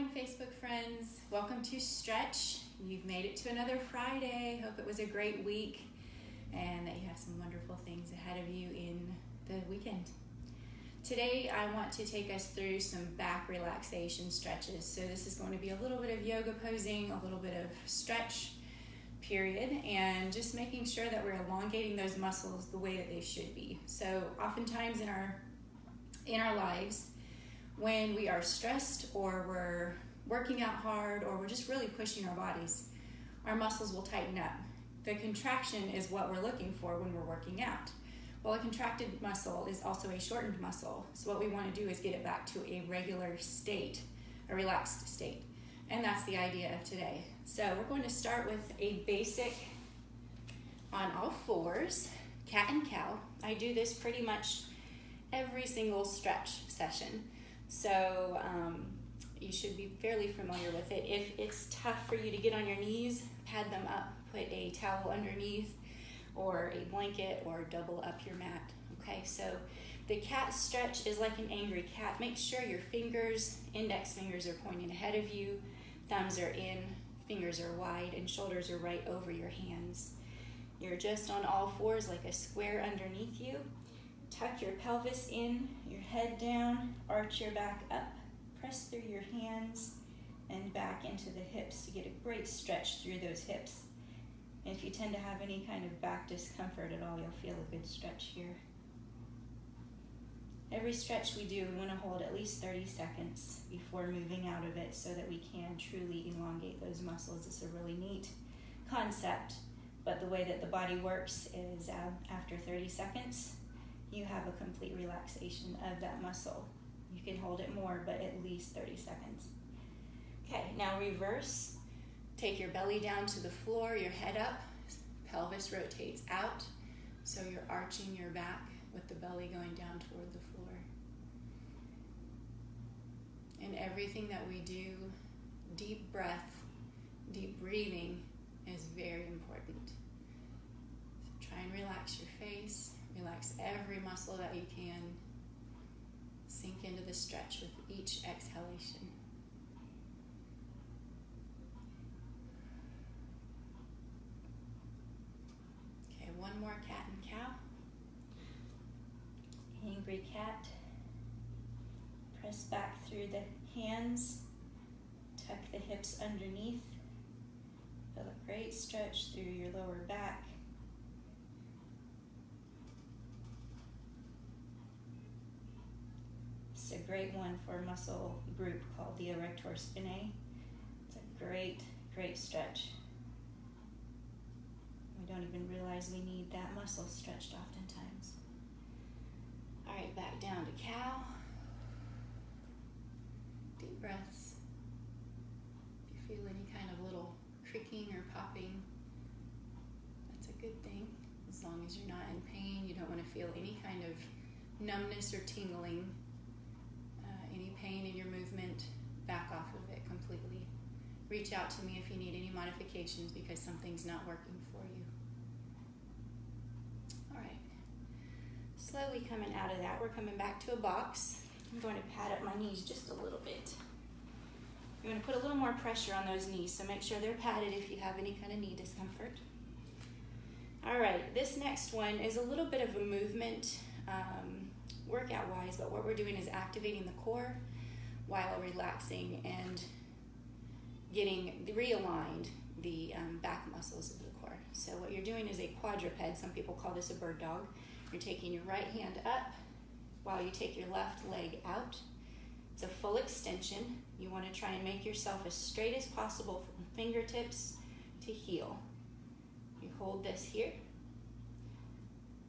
morning, Facebook friends. Welcome to Stretch. You've made it to another Friday. Hope it was a great week and that you have some wonderful things ahead of you in the weekend. Today, I want to take us through some back relaxation stretches. So this is going to be a little bit of yoga posing, a little bit of stretch period, and just making sure that we're elongating those muscles the way that they should be. So oftentimes in our lives, when we are stressed or we're working out hard or we're just really pushing our bodies, our muscles will tighten up. The contraction is what we're looking for when we're working out. Well, a contracted muscle is also a shortened muscle. So what we want to do is get it back to a regular state, a relaxed state. And that's the idea of today. So we're going to start with a basic on all fours, cat and cow. I do this pretty much every single stretch session. So you should be fairly familiar with it. If it's tough for you to get on your knees, pad them up. Put a towel underneath or a blanket or double up your mat. Okay, so the cat stretch is like an angry cat. Make sure your fingers, index fingers are pointing ahead of you, thumbs are in, fingers are wide, and shoulders are right over your hands. You're just on all fours like a square underneath you. Tuck your pelvis in, your head down, arch your back up, press through your hands and back into the hips to get a great stretch through those hips. And if you tend to have any kind of back discomfort at all, you'll feel a good stretch here. Every stretch we do, we want to hold at least 30 seconds before moving out of it so that we can truly elongate those muscles. It's a really neat concept, but the way that the body works is after 30 seconds, you have a complete relaxation of that muscle. You can hold it more, but at least 30 seconds. Okay, now reverse. Take your belly down to the floor, your head up, pelvis rotates out, so you're arching your back with the belly going down toward the floor. And everything that we do, deep breath, deep breathing is very important. So try and relax your face. Relax every muscle that you can. Sink into the stretch with each exhalation. Okay, one more cat and cow. Angry cat. Press back through the hands. Tuck the hips underneath. Feel a great stretch through your lower back. It's a great one for a muscle group called the erector spinae. It's a great, great stretch. We don't even realize we need that muscle stretched oftentimes. All right, back down to cow. Deep breaths. If you feel any kind of little creaking or popping, that's a good thing. As long as you're not in pain, you don't want to feel any kind of numbness or tingling. Any pain in your movement, back off of it completely. Reach out to me if you need any modifications because something's not working for you. All right. Slowly coming out of that, we're coming back to a box. I'm going to pad up my knees just a little bit. You're going to put a little more pressure on those knees, so make sure they're padded if you have any kind of knee discomfort. All right, this next one is a little bit of a movement workout wise, but what we're doing is activating the core while relaxing and getting realigned the back muscles of the core. So what you're doing is a quadruped. Some people call this a bird dog. You're taking your right hand up while you take your left leg out. It's a full extension. You want to try and make yourself as straight as possible from fingertips to heel. You hold this here.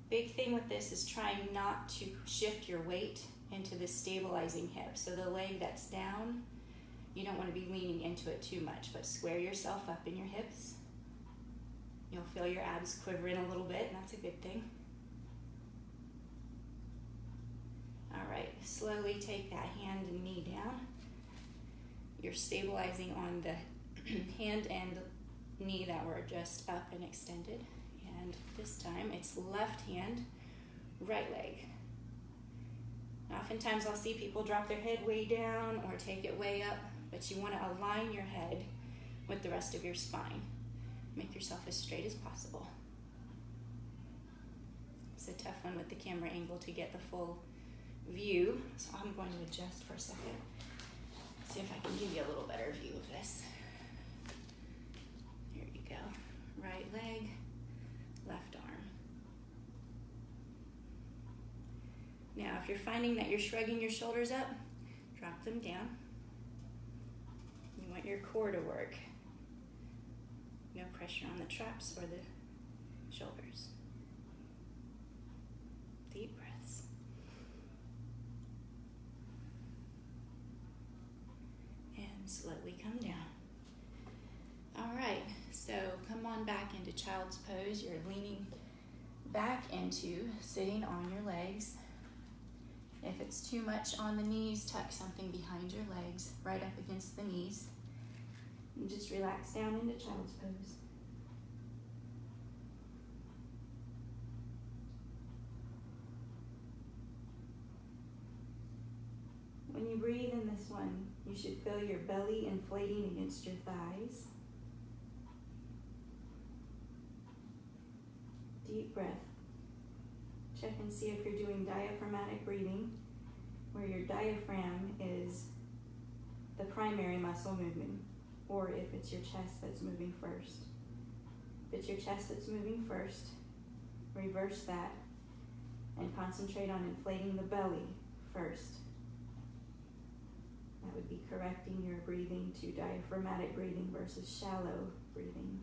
Big thing with this is trying not to shift your weight into the stabilizing hip. So the leg that's down, you don't want to be leaning into it too much, but square yourself up in your hips. You'll feel your abs quivering a little bit, and that's a good thing. All right, slowly take that hand and knee down. You're stabilizing on the hand and knee that were just up and extended. And this time it's left hand, right leg. Oftentimes I'll see people drop their head way down or take it way up, but you want to align your head with the rest of your spine. Make yourself as straight as possible. It's a tough one with the camera angle to get the full view, so I'm going to adjust for a second. See if I can give you a little better view of this. Here you go. Right leg, left arm. Now, if you're finding that you're shrugging your shoulders up, drop them down. You want your core to work. No pressure on the traps or the shoulders. Deep breaths. And slowly come down. All right, so come on back into child's pose. You're leaning back into sitting on your legs. If it's too much on the knees, tuck something behind your legs, right up against the knees. And just relax down into child's pose. When you breathe in this one, you should feel your belly inflating against your thighs. Deep breath. Check and see if you're doing diaphragmatic breathing, where your diaphragm is the primary muscle movement, or if it's your chest that's moving first. If it's your chest that's moving first, reverse that and concentrate on inflating the belly first. That would be correcting your breathing to diaphragmatic breathing versus shallow breathing.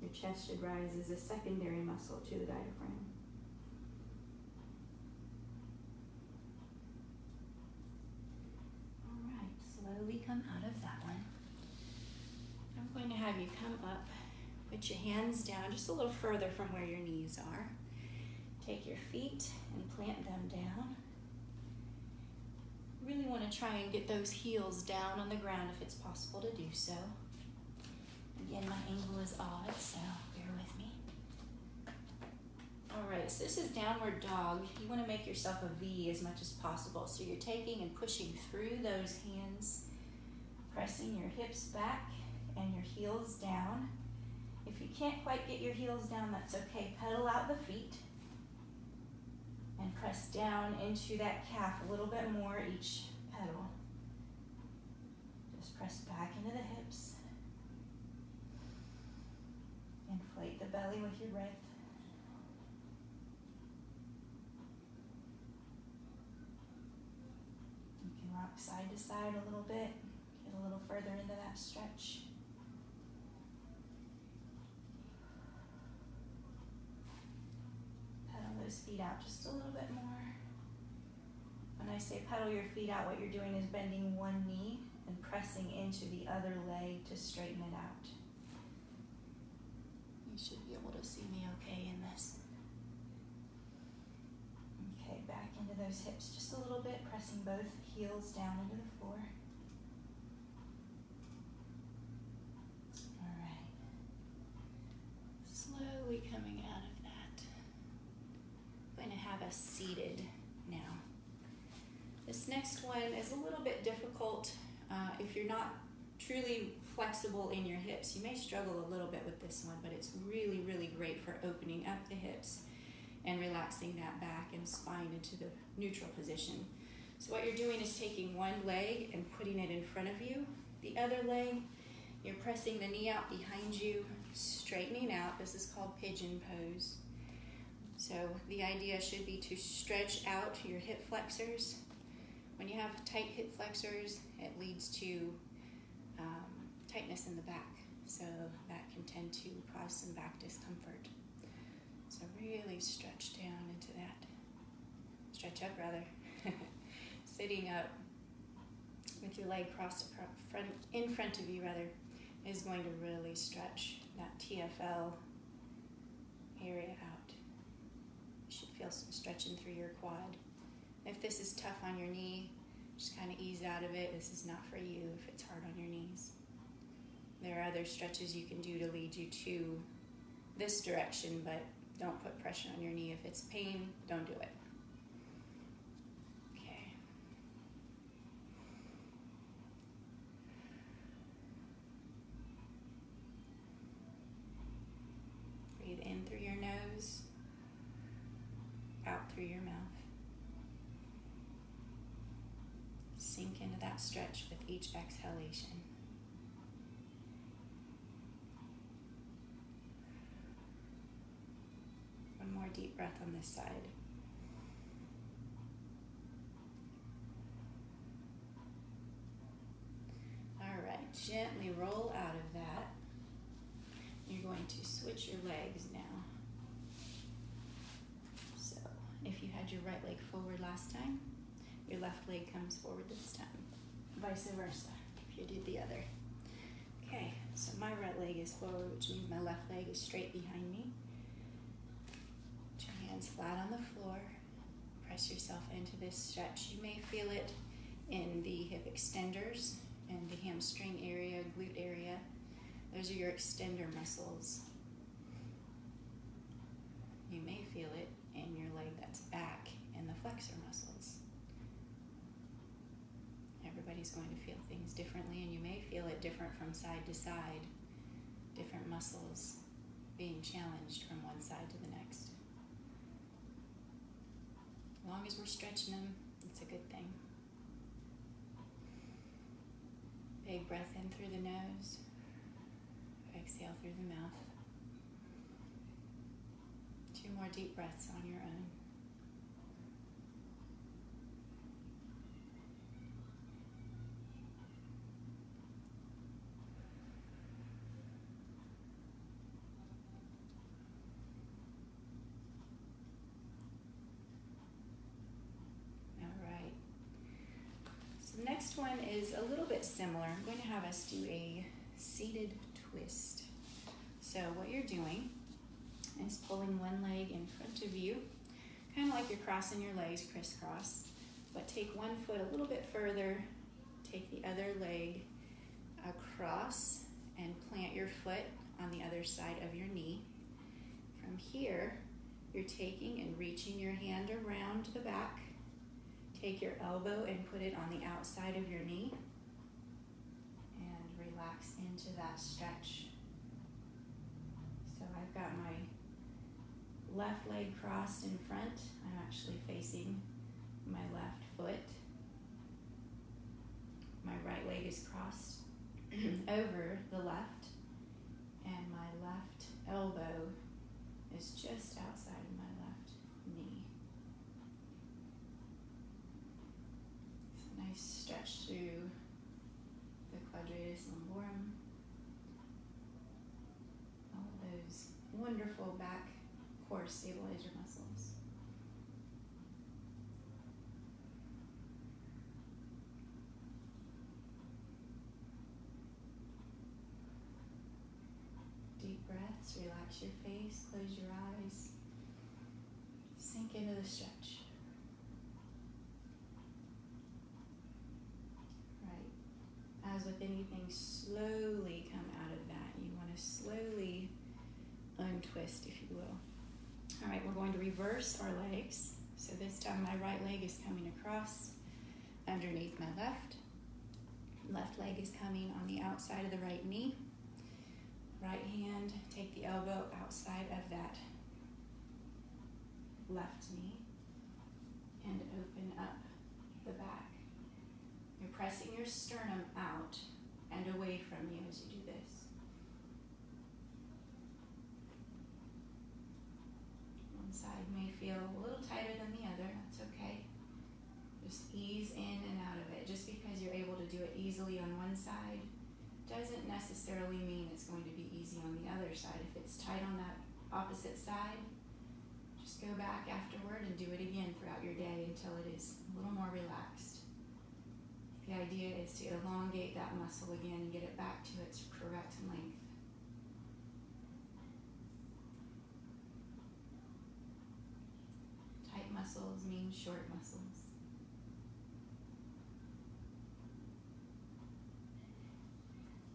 Your chest should rise as a secondary muscle to the diaphragm. All right, slowly come out of that one. I'm going to have you come up, put your hands down just a little further from where your knees are. Take your feet and plant them down. Really want to try and get those heels down on the ground if it's possible to do so. Again, my angle is odd, so bear with me. All right, so this is downward dog. You want to make yourself a V as much as possible. So you're taking and pushing through those hands, pressing your hips back and your heels down. If you can't quite get your heels down, that's okay. Pedal out the feet and press down into that calf a little bit more each pedal. Just press back into the hips. Inflate the belly with your breath. You can rock side to side a little bit, get a little further into that stretch. Pedal those feet out just a little bit more. When I say pedal your feet out, what you're doing is bending one knee and pressing into the other leg to straighten it out. You should be able to see me okay in this. Okay, back into those hips just a little bit, pressing both heels down into the floor. All right. Slowly coming out of that. I'm going to have us seated now. This next one is a little bit difficult. If you're not truly flexible in your hips, you may struggle a little bit with this one, but it's really, really great for opening up the hips and relaxing that back and spine into the neutral position. So what you're doing is taking one leg and putting it in front of you. The other leg, you're pressing the knee out behind you, straightening out. This is called pigeon pose. So the idea should be to stretch out your hip flexors. When you have tight hip flexors, it leads to tightness in the back. So that can tend to cause some back discomfort. So really stretch down into that. Stretch up rather. Sitting up with your leg crossed in front of you rather is going to really stretch that TFL area out. You should feel some stretching through your quad. If this is tough on your knee, just kind of ease out of it. This is not for you if it's hard on your knees. There are other stretches you can do to lead you to this direction, but don't put pressure on your knee. If it's pain, don't do it. sink into that stretch with each exhalation. One more deep breath on this side. All right, gently roll out of that. You're going to switch your legs now. So if you had your right leg forward last time, your left leg comes forward this time. Vice versa, if you did the other. Okay, so my right leg is forward, which means my left leg is straight behind me. Put your hands flat on the floor. Press yourself into this stretch. You may feel it in the hip extenders and the hamstring area, glute area. Those are your extender muscles. You may feel it in your leg that's back and the flexor muscles. Everybody's going to feel things differently, and you may feel it different from side to side, different muscles being challenged from one side to the next. As long as we're stretching them, it's a good thing. Big breath in through the nose. Exhale through the mouth. 2 more deep breaths on your own. All right. So the next one is a little bit similar. I'm going to have us do a seated twist. So what you're doing is pulling one leg in front of you, kind of like you're crossing your legs crisscross, but take one foot a little bit further, take the other leg across and plant your foot on the other side of your knee. From here, you're taking and reaching your hand around the back. Take your elbow and put it on the outside of your knee and relax into that stretch. So I've got my left leg crossed in front. I'm actually facing my left foot. My right leg is crossed over the left, and my left elbow is just outside of my left knee. It's a nice stretch through the quadratus lumborum. All of those wonderful back core stabilizer muscles. Deep breaths, relax your face, close your eyes, sink into the stretch. Right. As with anything, slowly come out of that. You want to slowly untwist, if you will. All right, we're going to reverse our legs. So this time my right leg is coming across underneath my left. Left leg is coming on the outside of the right knee. Right hand, take the elbow outside of that left knee and open up the back. You're pressing your sternum out and away from you as you do this. One side may feel a little tighter than the other, that's okay. Just ease in and out of it. Just because you're able to do it easily on one side doesn't necessarily mean it's going to be easy on the other side. If it's tight on that opposite side, just go back afterward and do it again throughout your day until it is a little more relaxed. The idea is to elongate that muscle again and get it back to its correct length. Tight muscles mean short muscles.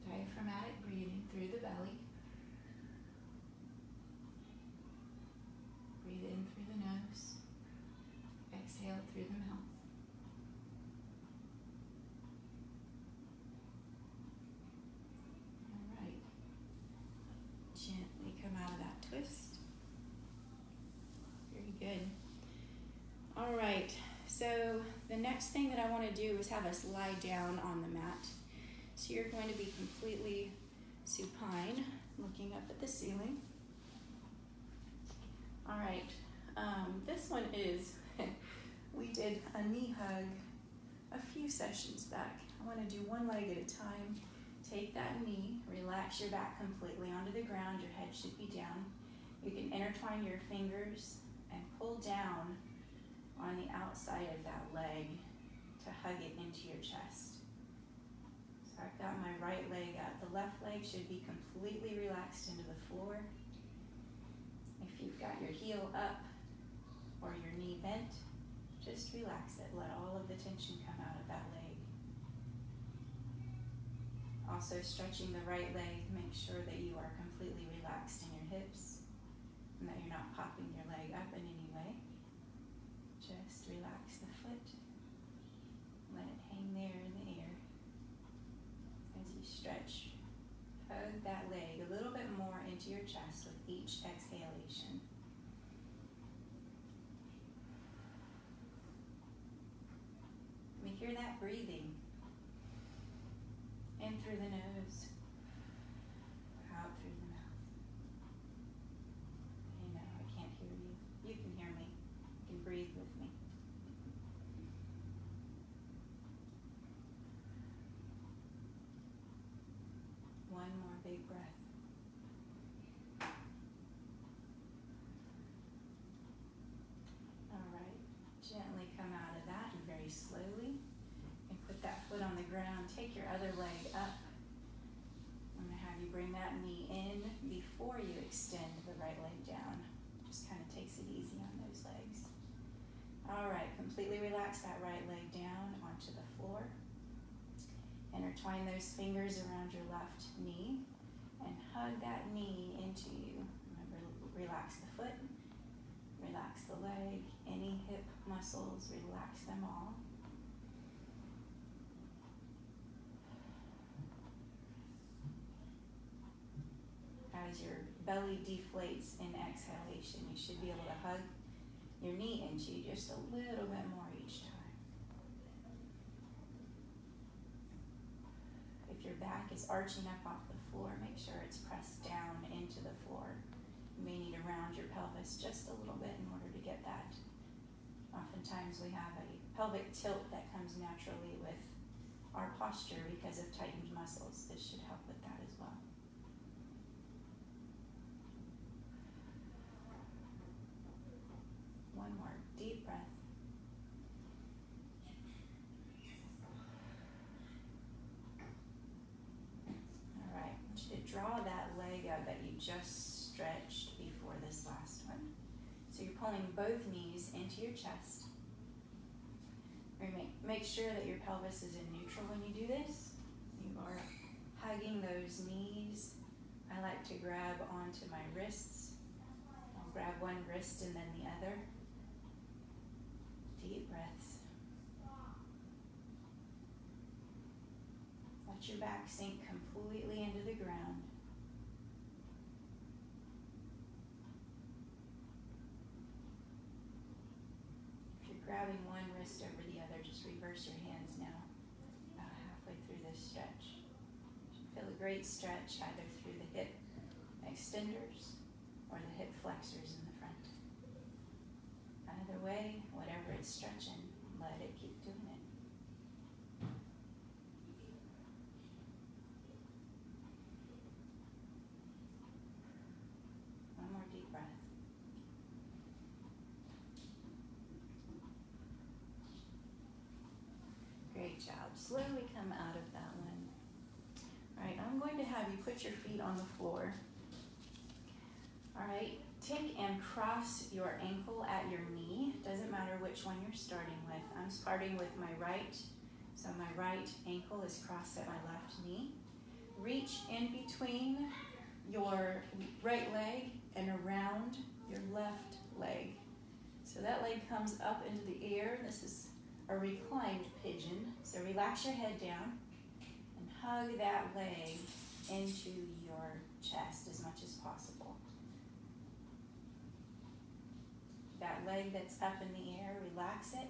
Diaphragmatic breathing through the belly. Breathe in through the nose. Exhale through the mouth. All right. Gently come out of that twist. Very good. All right. So the next thing that I want to do is have us lie down on the mat. So you're going to be completely supine, looking up at the ceiling. All right, this one is, we did a knee hug a few sessions back. I want to do one leg at a time. Take that knee, relax your back completely onto the ground. Your head should be down. You can intertwine your fingers and pull down on the outside of that leg to hug it into your chest. So I've got my right leg up. The left leg should be completely relaxed into the floor. If you've got your heel up or your knee bent, just relax it. Let all of the tension come out of that leg. Also stretching the right leg, make sure that you are completely relaxed in your hips and that you're not popping your leg up in any way. Just relax the foot. Let it hang there in the air. As you stretch, hug that leg a little bit more into your chest with each exhalation. Let me hear that breathing. In through the nose, out through the mouth. I know I can't hear you. You can hear me. You can breathe with me. One more big breath. All right, gently come out of that and very slowly. And put that foot on the ground. Take your other leg up. I'm going to have you bring that knee in before you extend the right leg down. Just kind of takes it easy on those legs. All right, completely relax that right leg down onto the floor. Intertwine those fingers around your left knee and hug that knee into you. Remember, relax the foot, relax the leg, any hip muscles, relax them all. As your belly deflates in exhalation, you should be able to hug your knee into you just a little bit more each time. If your back is arching up off the floor, make sure it's pressed down into the floor. You may need to round your pelvis just a little bit in order to get that. Oftentimes we have a pelvic tilt that comes naturally with our posture because of tightened muscles. This should help with that as well. One more deep breath. All right, I want you to draw that leg out that you just stretched before this last one. So you're pulling both knees into your chest. Make sure that your pelvis is in neutral when you do this. You are hugging those knees. I like to grab onto my wrists. I'll grab one wrist and then the other. Deep breaths. Let your back sink completely into the ground. If you're grabbing one wrist over the other, just reverse your hands now. About halfway through this stretch. You should feel a great stretch either through the hip extenders or the hip flexors in the front. Either way, whatever it's stretching, let it keep doing it. One more deep breath. Great job. Slowly come out of that one. All right, I'm going to have you put your feet on the floor. All right, take and cross your ankle at your knee. Doesn't matter which one you're starting with. I'm starting with my right. So my right ankle is crossed at my left knee. Reach in between your right leg and around your left leg. So that leg comes up into the air. This is a reclined pigeon. So relax your head down and hug that leg into your chest as much as possible. That leg that's up in the air, relax it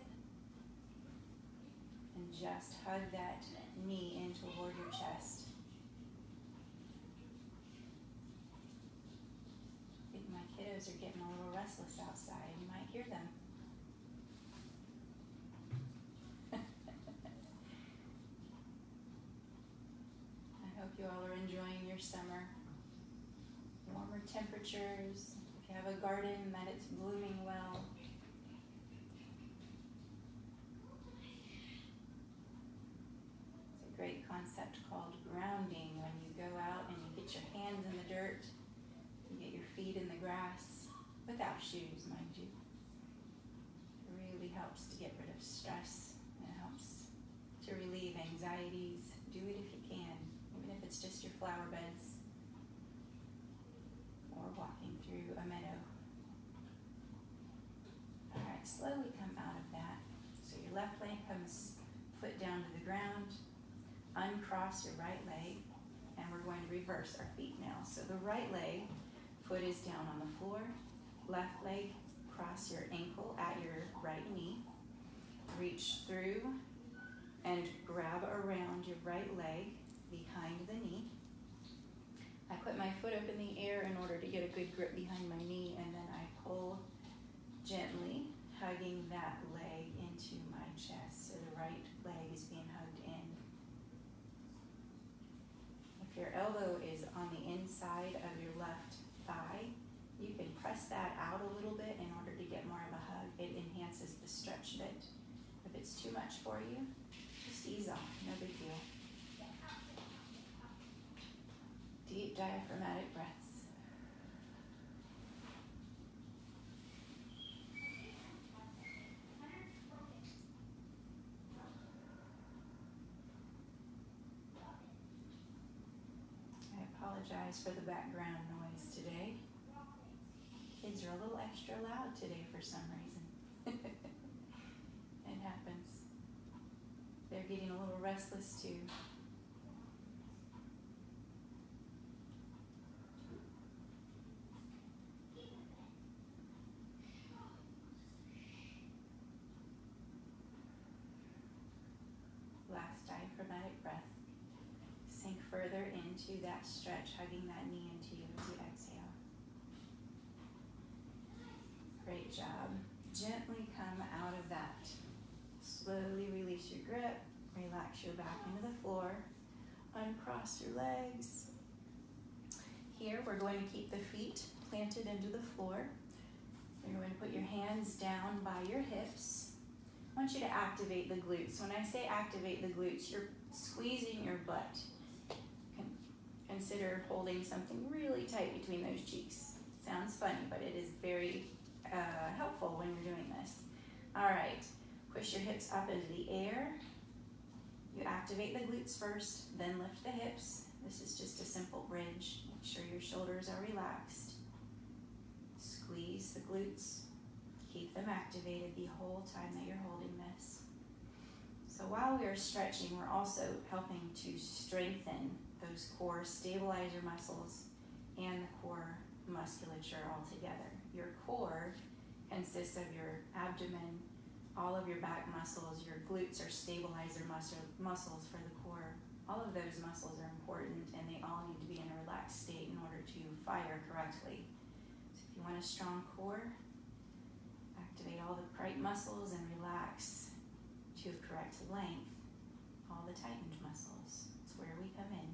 And just hug that knee in toward your chest. I think my kiddos are getting a little restless outside. You might hear them. I hope you all are enjoying your summer. Warmer temperatures. If you have a garden, that it's blooming well. It's a great concept called grounding. When you go out and you get your hands in the dirt, you get your feet in the grass, without shoes, mind you. It really helps to get rid of stress. It helps to relieve anxieties. Do it if you can, even if it's just your flower beds or walking through a meadow. All right, slowly come out of that. So your left leg comes foot down to the ground. Uncross your right leg, and we're going to reverse our feet now. So the right leg, foot is down on the floor. Left leg, cross your ankle at your right knee. Reach through and grab around your right leg behind the knee. I put my foot up in the air in order to get a good grip behind my knee, and then I pull gently, hugging that leg into my chest. So the right leg is being hugged in. If your elbow is on the inside of your left thigh, you can press that out a little bit in order to get more of a hug. It enhances the stretch a bit. If it's too much for you, just ease off, no big deal. Deep diaphragmatic breaths. I apologize for the background noise today. Kids are a little extra loud today for some reason. It happens. They're getting a little restless too. Last diaphragmatic breath. Sink further into that stretch, hugging that knee into you as you exhale. Great job. Gently come out of that. Slowly release your grip. Relax your back into the floor. Uncross your legs. Here we're going to keep the feet planted into the floor. You're going to put your hands down by your hips. I want you to activate the glutes. When I say activate the glutes, you're squeezing your butt. Consider holding something really tight between those cheeks. Sounds funny, but it is very helpful when you're doing this. All right, push your hips up into the air. You activate the glutes first, then lift the hips. This is just a simple bridge. Make sure your shoulders are relaxed. Squeeze the glutes. Keep them activated the whole time that you're holding this. So while we are stretching, we're also helping to strengthen those core stabilizer muscles and the core musculature all together. Your core consists of your abdomen, all of your back muscles. Your glutes are stabilizer muscles for the core. All of those muscles are important, and they all need to be in a relaxed state in order to fire correctly. So if you want a strong core, activate all the bright muscles and relax to correct length, all the tightened muscles. It's where we come in.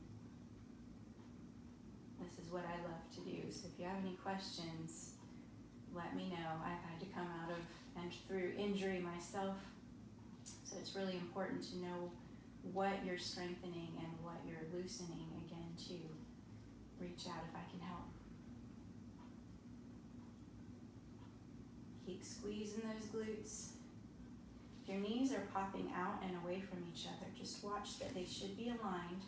This is what I love to do. So if you have any questions, let me know. I've had to come out of and through injury myself. So it's really important to know what you're strengthening and what you're loosening, again, to reach out if I can help. Keep squeezing those glutes. If your knees are popping out and away from each other, just watch that they should be aligned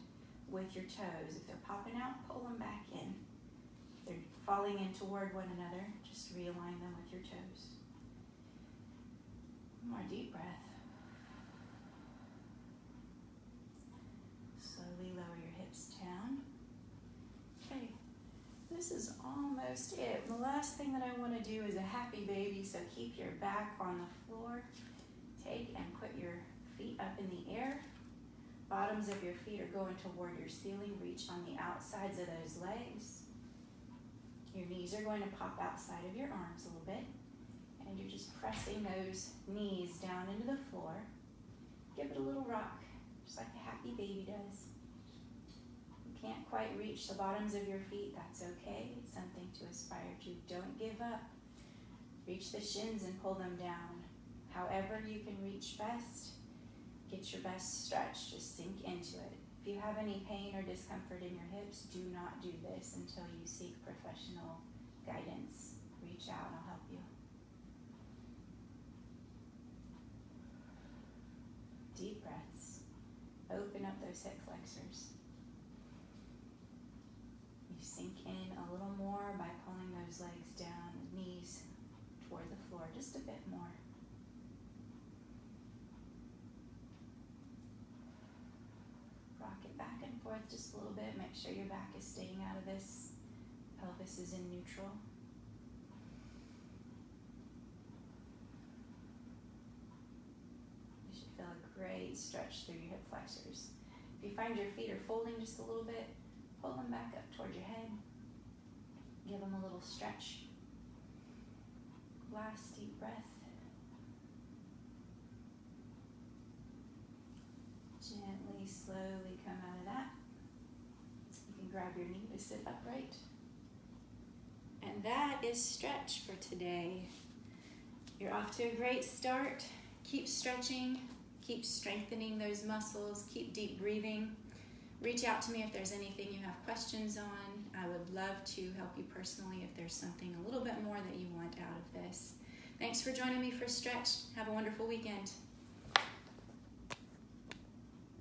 with your toes. If they're popping out, pull them back in. If they're falling in toward one another, just realign them with your toes. One more deep breath. Slowly lower your hips down. Okay, this is almost it. The last thing that I want to do is a happy baby, so keep your back on the floor. Take and put your feet up in the air. Bottoms of your feet are going toward your ceiling. Reach on the outsides of those legs. Your knees are going to pop outside of your arms a little bit. And you're just pressing those knees down into the floor. Give it a little rock, just like a happy baby does. You can't quite reach the bottoms of your feet. That's okay. It's something to aspire to. Don't give up. Reach the shins and pull them down. However you can reach best, get your best stretch. Just sink into it. If you have any pain or discomfort in your hips, do not do this until you seek professional guidance. Reach out, I'll help you. Deep breaths. Open up those hip flexors. You sink in a little more by pulling those legs down, knees toward the floor, just a bit more. Rock it back and forth just a little bit. Make sure your back is staying out of this. Pelvis is in neutral. You should feel a great stretch through your hip flexors. If you find your feet are folding just a little bit, pull them back up toward your head. Give them a little stretch. Last deep breath. Gently, slowly come out of that. You can grab your knee to sit upright. And that is stretch for today. You're off to a great start. Keep stretching. Keep strengthening those muscles. Keep deep breathing. Reach out to me if there's anything you have questions on. I would love to help you personally if there's something a little bit more that you want out of this. Thanks for joining me for Stretch. Have a wonderful weekend.